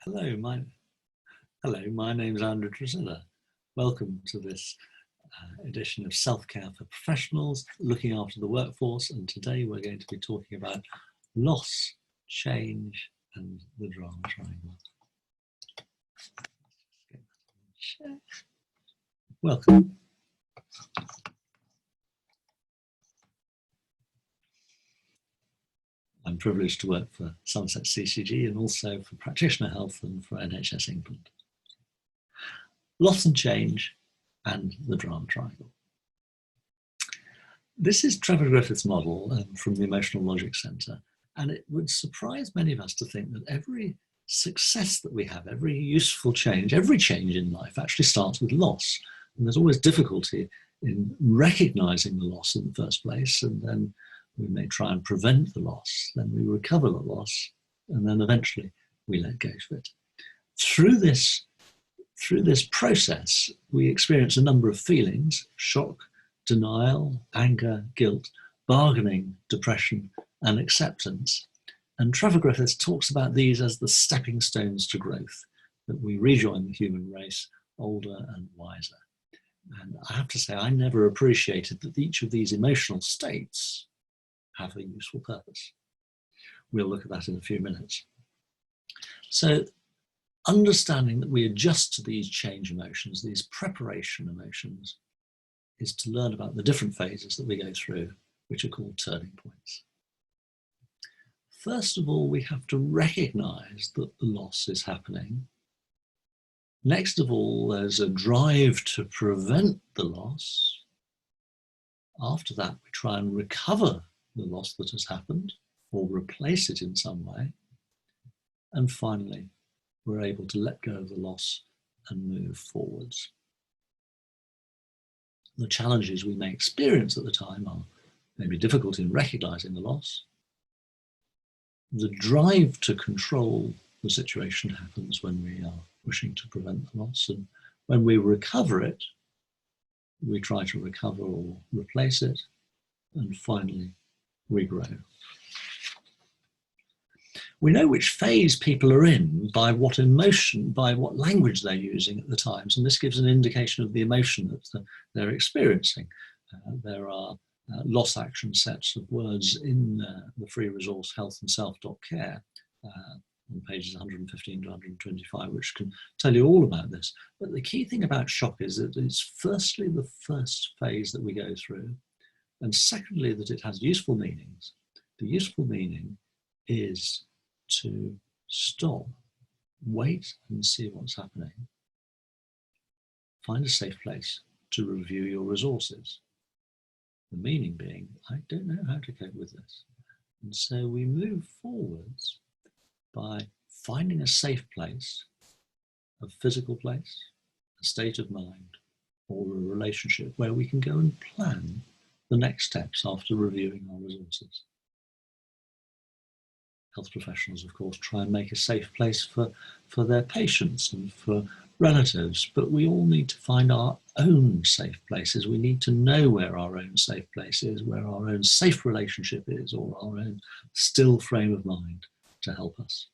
Hello, my name's Andrew Drusilla. Welcome to this edition of Self-Care for Professionals, looking after the workforce, and today we're going to be talking about loss, change, and the drama triangle. Welcome. I'm privileged to work for Somerset CCG and also for Practitioner Health and for NHS England. Loss and change and the drama triangle. This is Trevor Griffith's model from the Emotional Logic Centre, and it would surprise many of us to think that every success that we have, every useful change, every change in life actually starts with loss. And there's always difficulty in recognising the loss in the first place, and then we may try and prevent the loss, then we recover the loss, and then eventually we let go of it. Through this process, we experience a number of feelings: shock, denial, anger, guilt, bargaining, depression, and acceptance. And Trevor Griffith talks about these as the stepping stones to growth, that we rejoin the human race older and wiser. And I have to say, I never appreciated that each of these emotional states have a useful purpose. We'll look at that in a few minutes. So, understanding that we adjust to these change emotions, these preparation emotions, is to learn about the different phases that we go through, which are called turning points. First of all, we have to recognise that the loss is happening. Next of all, there's a drive to prevent the loss. After that, we try and recover the loss that has happened or replace it in some way. And finally, we're able to let go of the loss and move forwards. The challenges we may experience at the time are maybe difficulty in recognising the loss. The drive to control the situation happens when we are wishing to prevent the loss, and when we recover it, we try to recover or replace it, and finally we grow. We know which phase people are in by what emotion, by what language they're using at the times, and this gives an indication of the emotion that they're experiencing. There are loss action sets of words in the free resource Health and Self.care on pages 115 to 125, which can tell you all about this. But the key thing about shock is that it's firstly the first phase that we go through, and secondly that it has useful meanings. The useful meaning is to stop, wait and see what's happening. Find a safe place to review your resources. The meaning being, I don't know how to cope with this. And so we move forwards by finding a safe place, a physical place, a state of mind, or a relationship where we can go and plan the next steps after reviewing our resources. Health professionals, of course, try and make a safe place for their patients and for relatives, but we all need to find our own safe places. We need to know where our own safe place is, where our own safe relationship is, or our own still frame of mind to help us.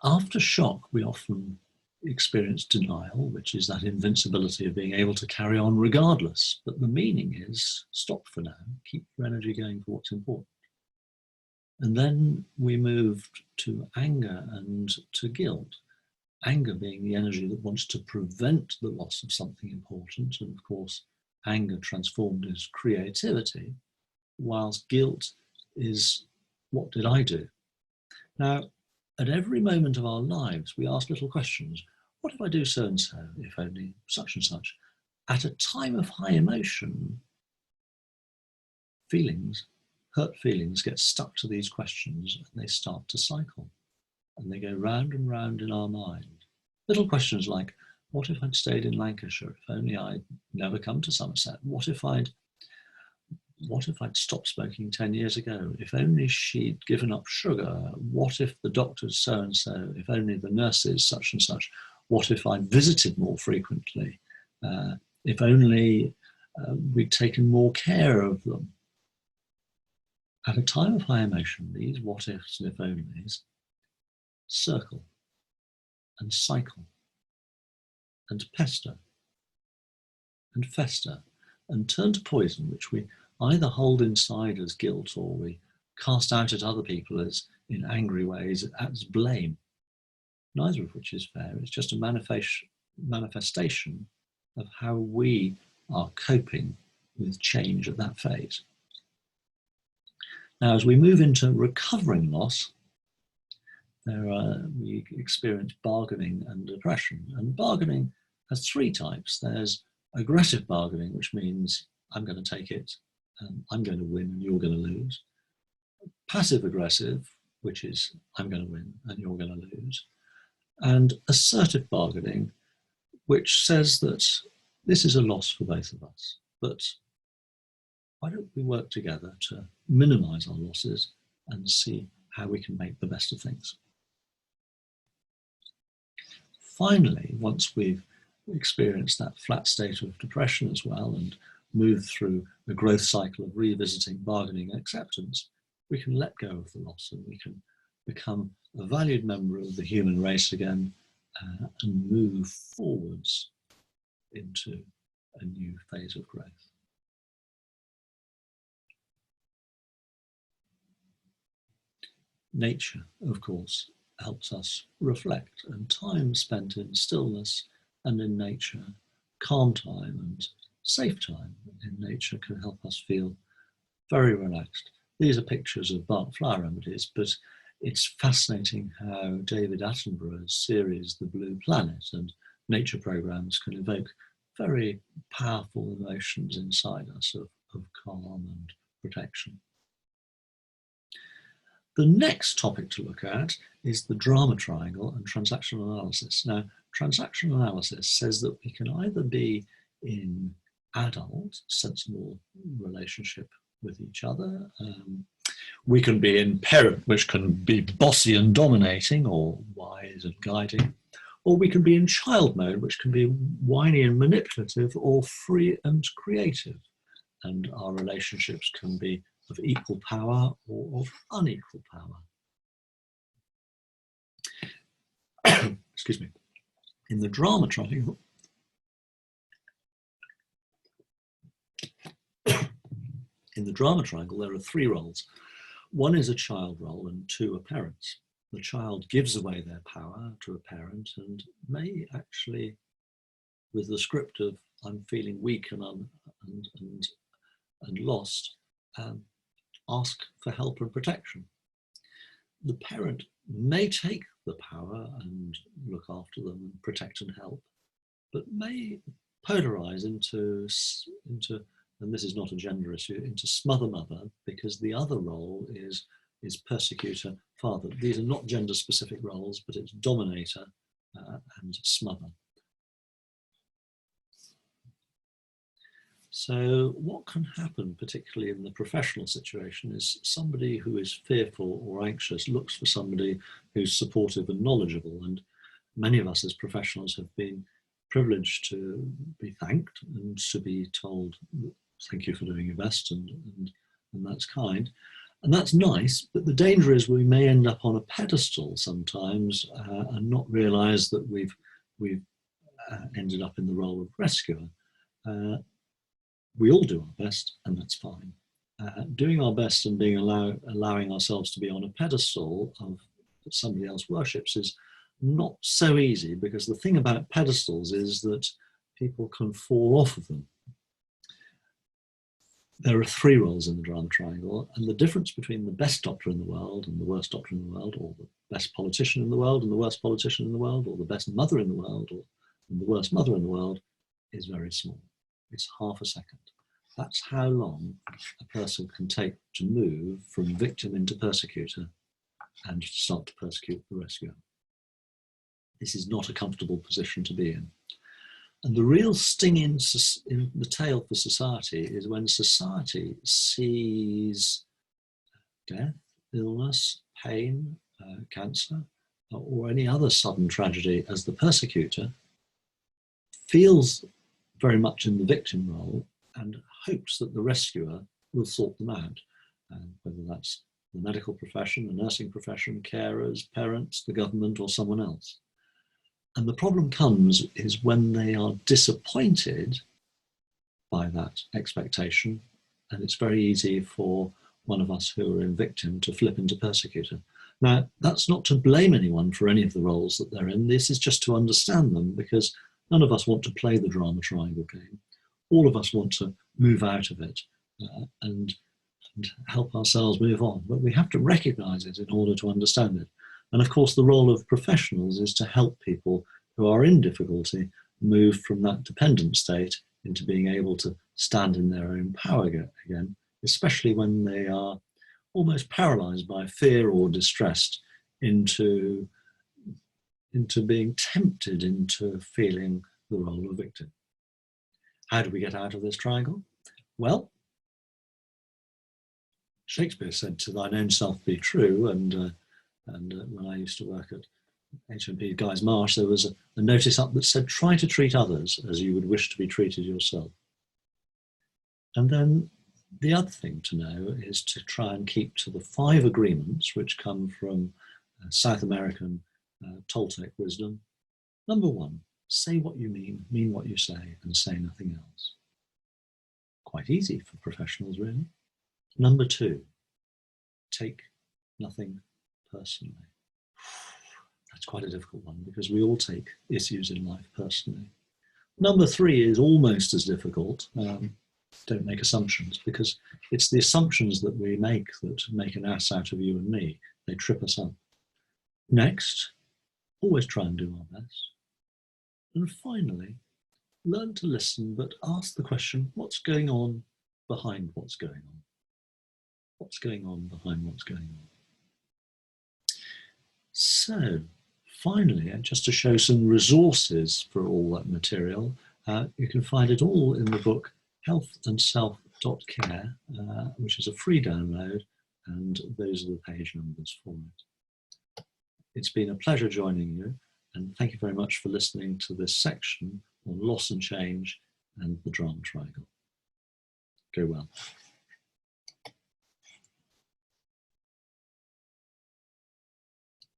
After shock, we often experience denial, which is that invincibility of being able to carry on regardless. But the meaning is stop for now, keep your energy going for what's important. And then we moved to anger and to guilt. Anger being the energy that wants to prevent the loss of something important, and of course anger transformed as creativity, whilst guilt is, what did I do? Now, at every moment of our lives, we ask little questions. What if I do so and so, if only such and such? At a time of high emotion, hurt feelings get stuck to these questions, and they start to cycle. And they go round and round in our mind. Little questions like, what if I'd stayed in Lancashire? If only I'd never come to Somerset? What if I'd stopped smoking 10 years ago? If only she'd given up sugar? What if the doctors so-and-so? If only the nurses such and such? What if I'd visited more frequently? If only we'd taken more care of them? At a time of high emotion, these what ifs and if onlys circle and cycle and pester and fester and turn to poison, which we either hold inside as guilt or we cast out at other people as in angry ways as blame, neither of which is fair. It's just a manifestation of how we are coping with change at that phase. Now, as we move into recovering loss, we experience bargaining and depression. And bargaining has three types. There's aggressive bargaining, which means I'm going to take it, I'm going to win and you're going to lose. Passive aggressive, which is I'm going to win and you're going to lose. And assertive bargaining, which says that this is a loss for both of us, but why don't we work together to minimize our losses and see how we can make the best of things. Finally, once we've experienced that flat state of depression as well and moved through the growth cycle of revisiting, bargaining, and acceptance, we can let go of the loss and we can become a valued member of the human race again and move forwards into a new phase of growth. Nature, of course, helps us reflect, and time spent in stillness and in nature, calm time and safe time in nature can help us feel very relaxed. These are pictures of Bach flower remedies, but it's fascinating how David Attenborough's series, The Blue Planet, and nature programs can evoke very powerful emotions inside us of calm and protection. The next topic to look at is the drama triangle and transactional analysis. Now, transactional analysis says that we can either be in adult, sensible relationship with each other. We can be in parent, which can be bossy and dominating or wise and guiding. Or we can be in child mode, which can be whiny and manipulative, or free and creative. And our relationships can be of equal power or of unequal power. Excuse me. In the drama triangle, there are three roles. One is a child role and two are parents. The child gives away their power to a parent and may actually, with the script of I'm feeling weak and lost, ask for help and protection. The parent may take the power and look after them and protect and help, but may polarize into, and this is not a gender issue, into smother mother, because the other role is persecutor father. These are not gender specific roles, but it's dominator and smother. So what can happen, particularly in the professional situation, is somebody who is fearful or anxious looks for somebody who's supportive and knowledgeable. And many of us as professionals have been privileged to be thanked and to be told, thank you for doing your best, and that's kind. And that's nice, but the danger is we may end up on a pedestal sometimes and not realize that we've ended up in the role of rescuer. We all do our best, and that's fine. Doing our best and allowing ourselves to be on a pedestal that somebody else worships is not so easy, because the thing about pedestals is that people can fall off of them. There are three roles in the drama triangle, and the difference between the best doctor in the world and the worst doctor in the world, or the best politician in the world and the worst politician in the world, or the best mother in the world and the worst mother in the world, is very small. It's half a second. That's how long a person can take to move from victim into persecutor and start to persecute the rescuer. This is not a comfortable position to be in. And the real sting in the tail for society is when society sees death, illness, pain, cancer, or any other sudden tragedy as the persecutor, feels very much in the victim role and hopes that the rescuer will sort them out. whether that's the medical profession, the nursing profession, carers, parents, the government, or someone else. And the problem comes is when they are disappointed by that expectation, and it's very easy for one of us who are in victim to flip into persecutor. Now, that's not to blame anyone for any of the roles that they're in. This is just to understand them, because none of us want to play the drama triangle game. All of us want to move out of it and help ourselves move on. But we have to recognize it in order to understand it. And of course, the role of professionals is to help people who are in difficulty move from that dependent state into being able to stand in their own power again, especially when they are almost paralyzed by fear or distress into being tempted into feeling the role of victim. How do we get out of this triangle? Well, Shakespeare said, "To thine own self be true," and when I used to work at HMP Guy's Marsh, there was a notice up that said, "Try to treat others as you would wish to be treated yourself." And then the other thing to know is to try and keep to the 5 agreements which come from South American Toltec wisdom. Number 1, say what you mean what you say, and say nothing else. Quite easy for professionals, really. Number 2, take nothing personally. That's quite a difficult one, because we all take issues in life personally. Number 3 is almost as difficult. Don't make assumptions, because it's the assumptions that we make that make an ass out of you and me. They trip us up. Next, always try and do our best. And finally, learn to listen, but ask the question, what's going on behind what's going on? What's going on behind what's going on? So, finally, just to show some resources for all that material, you can find it all in the book healthandself.care, which is a free download, and those are the page numbers for it. It's been a pleasure joining you, and thank you very much for listening to this section on loss and change and the drama triangle. Go well.